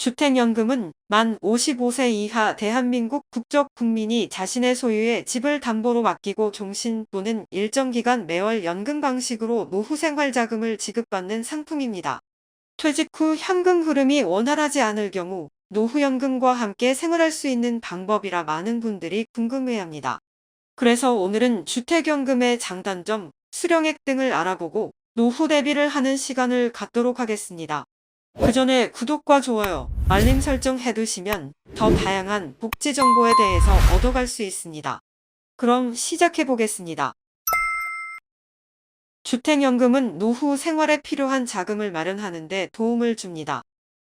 주택연금은 만 55세 이하 대한민국 국적 국민이 자신의 소유의 집을 담보로 맡기고 종신 또는 일정 기간 매월 연금 방식으로 노후 생활 자금을 지급받는 상품입니다. 퇴직 후 현금 흐름이 원활하지 않을 경우 노후연금과 함께 생활할 수 있는 방법이라 많은 분들이 궁금해합니다. 그래서 오늘은 주택연금의 장단점, 수령액 등을 알아보고 노후 대비를 하는 시간을 갖도록 하겠습니다. 그 전에 구독과 좋아요, 알림 설정 해두시면 더 다양한 복지 정보에 대해서 얻어갈 수 있습니다. 그럼 시작해 보겠습니다. 주택연금은 노후 생활에 필요한 자금을 마련하는 데 도움을 줍니다.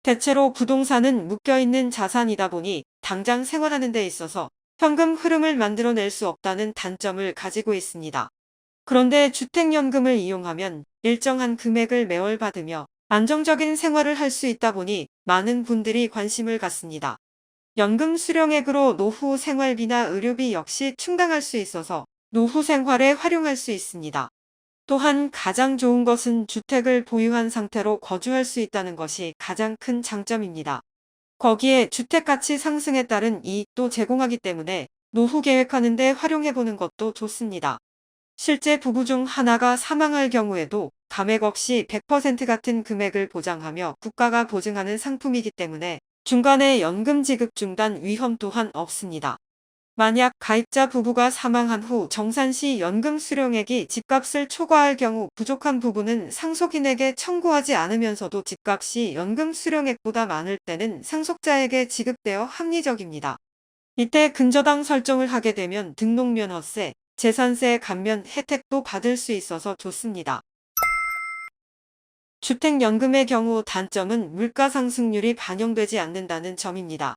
대체로 부동산은 묶여있는 자산이다 보니 당장 생활하는 데 있어서 현금 흐름을 만들어낼 수 없다는 단점을 가지고 있습니다. 그런데 주택연금을 이용하면 일정한 금액을 매월 받으며 안정적인 생활을 할 수 있다 보니 많은 분들이 관심을 갖습니다. 연금 수령액으로 노후 생활비나 의료비 역시 충당할 수 있어서 노후 생활에 활용할 수 있습니다. 또한 가장 좋은 것은 주택을 보유한 상태로 거주할 수 있다는 것이 가장 큰 장점입니다. 거기에 주택가치 상승에 따른 이익도 제공하기 때문에 노후 계획하는 데 활용해보는 것도 좋습니다. 실제 부부 중 하나가 사망할 경우에도 감액 없이 100% 같은 금액을 보장하며 국가가 보증하는 상품이기 때문에 중간에 연금 지급 중단 위험 또한 없습니다. 만약 가입자 부부가 사망한 후 정산 시 연금 수령액이 집값을 초과할 경우 부족한 부분은 상속인에게 청구하지 않으면서도 집값이 연금 수령액보다 많을 때는 상속자에게 지급되어 합리적입니다. 이때 근저당 설정을 하게 되면 등록면허세, 재산세 감면 혜택도 받을 수 있어서 좋습니다. 주택연금의 경우 단점은 물가 상승률이 반영되지 않는다는 점입니다.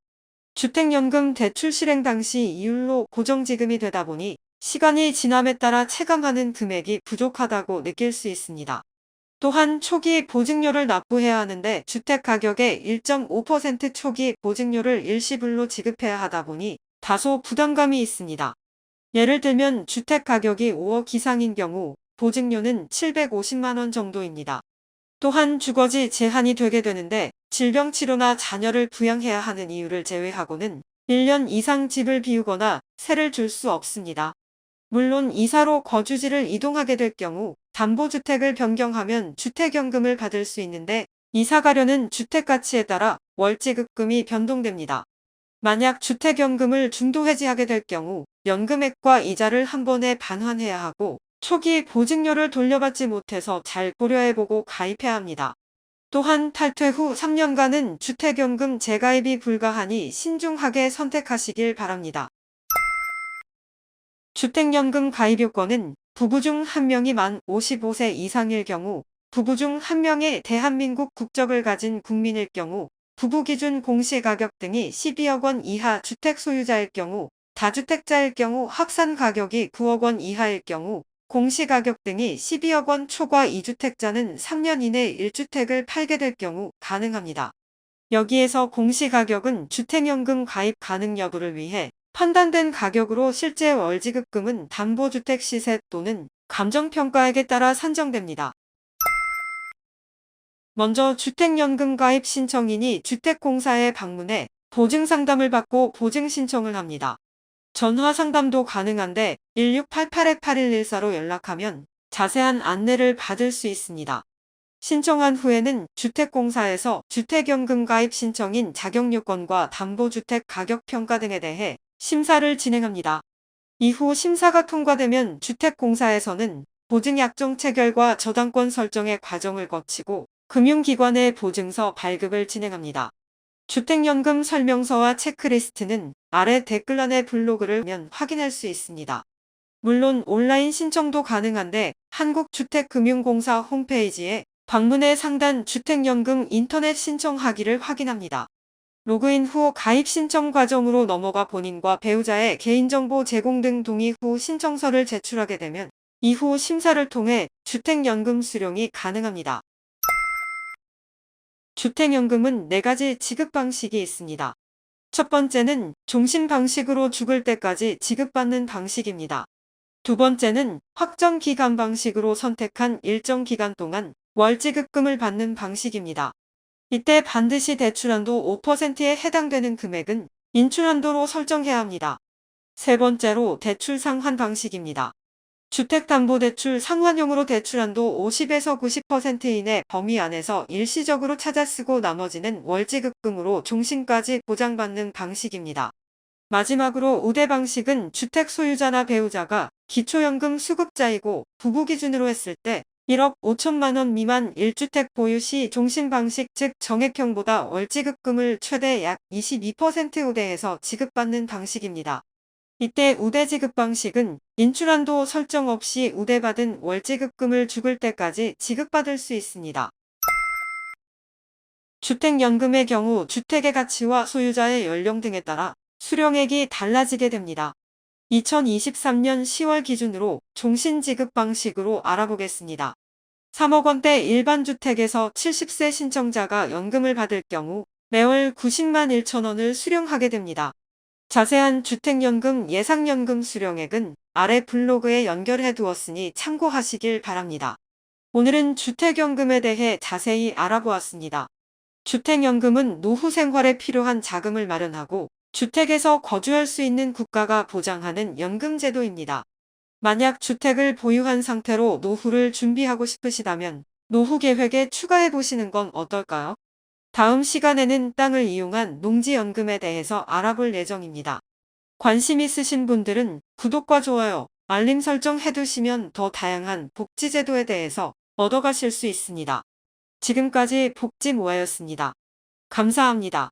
주택연금 대출 실행 당시 이율로 고정지급이 되다 보니 시간이 지남에 따라 체감하는 금액이 부족하다고 느낄 수 있습니다. 또한 초기 보증료를 납부해야 하는데 주택가격의 1.5% 초기 보증료를 일시불로 지급해야 하다 보니 다소 부담감이 있습니다. 예를 들면 주택가격이 5억 이상인 경우 보증료는 750만 원 정도입니다. 또한 주거지 제한이 되게 되는데 질병치료나 자녀를 부양해야 하는 이유를 제외하고는 1년 이상 집을 비우거나 세를 줄 수 없습니다. 물론 이사로 거주지를 이동하게 될 경우 담보주택을 변경하면 주택연금을 받을 수 있는데 이사 가려는 주택가치에 따라 월지급금이 변동됩니다. 만약 주택연금을 중도해지하게 될 경우 연금액과 이자를 한 번에 반환해야 하고 초기 보증료를 돌려받지 못해서 잘 고려해보고 가입해야 합니다. 또한 탈퇴 후 3년간은 주택연금 재가입이 불가하니 신중하게 선택하시길 바랍니다. 주택연금 가입 요건은 부부 중 한 명이 만 55세 이상일 경우, 부부 중 한 명의 대한민국 국적을 가진 국민일 경우, 부부 기준 공시가격 등이 12억 원 이하 주택 소유자일 경우, 다주택자일 경우 합산 가격이 9억 원 이하일 경우, 공시가격 등이 12억 원 초과 2주택자는 3년 이내 1주택을 팔게 될 경우 가능합니다. 여기에서 공시가격은 주택연금 가입 가능 여부를 위해 판단된 가격으로 실제 월지급금은 담보주택 시세 또는 감정평가액에 따라 산정됩니다. 먼저 주택연금 가입 신청인이 주택공사에 방문해 보증상담을 받고 보증신청을 합니다. 전화상담도 가능한데 1688-8114로 연락하면 자세한 안내를 받을 수 있습니다. 신청한 후에는 주택공사에서 주택연금 가입 신청인 자격요건과 담보주택 가격평가 등에 대해 심사를 진행합니다. 이후 심사가 통과되면 주택공사에서는 보증약정 체결과 저당권 설정의 과정을 거치고 금융기관의 보증서 발급을 진행합니다. 주택연금 설명서와 체크리스트는 아래 댓글란의 블로그를 보면 확인할 수 있습니다. 물론 온라인 신청도 가능한데 한국주택금융공사 홈페이지에 방문해 상단 주택연금 인터넷 신청하기를 확인합니다. 로그인 후 가입 신청 과정으로 넘어가 본인과 배우자의 개인정보 제공 등 동의 후 신청서를 제출하게 되면 이후 심사를 통해 주택연금 수령이 가능합니다. 주택연금은 4가지 지급 방식이 있습니다. 첫 번째는 종신 방식으로 죽을 때까지 지급받는 방식입니다. 두 번째는 확정 기간 방식으로 선택한 일정 기간 동안 월지급금을 받는 방식입니다. 이때 반드시 대출한도 5%에 해당되는 금액은 인출한도로 설정해야 합니다. 세 번째로 대출 상환 방식입니다. 주택담보대출 상환용으로 대출한도 50에서 90% 이내 범위 안에서 일시적으로 찾아 쓰고 나머지는 월지급금으로 종신까지 보장받는 방식입니다. 마지막으로 우대 방식은 주택 소유자나 배우자가 기초연금 수급자이고 부부 기준으로 했을 때 1억 5천만 원 미만 1주택 보유 시 종신 방식 즉 정액형보다 월지급금을 최대 약 22% 우대해서 지급받는 방식입니다. 이때 우대 지급 방식은 인출한도 설정 없이 우대받은 월지급금을 죽을 때까지 지급받을 수 있습니다. 주택연금의 경우 주택의 가치와 소유자의 연령 등에 따라 수령액이 달라지게 됩니다. 2023년 10월 기준으로 종신지급 방식으로 알아보겠습니다. 3억 원대 일반주택에서 70세 신청자가 연금을 받을 경우 매월 90만 1천 원을 수령하게 됩니다. 자세한 주택연금 예상연금 수령액은 아래 블로그에 연결해 두었으니 참고하시길 바랍니다. 오늘은 주택연금에 대해 자세히 알아보았습니다. 주택연금은 노후 생활에 필요한 자금을 마련하고 주택에서 거주할 수 있는 국가가 보장하는 연금제도입니다. 만약 주택을 보유한 상태로 노후를 준비하고 싶으시다면 노후 계획에 추가해 보시는 건 어떨까요? 다음 시간에는 땅을 이용한 농지연금에 대해서 알아볼 예정입니다. 관심 있으신 분들은 구독과 좋아요, 알림 설정 해두시면 더 다양한 복지제도에 대해서 얻어가실 수 있습니다. 지금까지 복지모아였습니다. 감사합니다.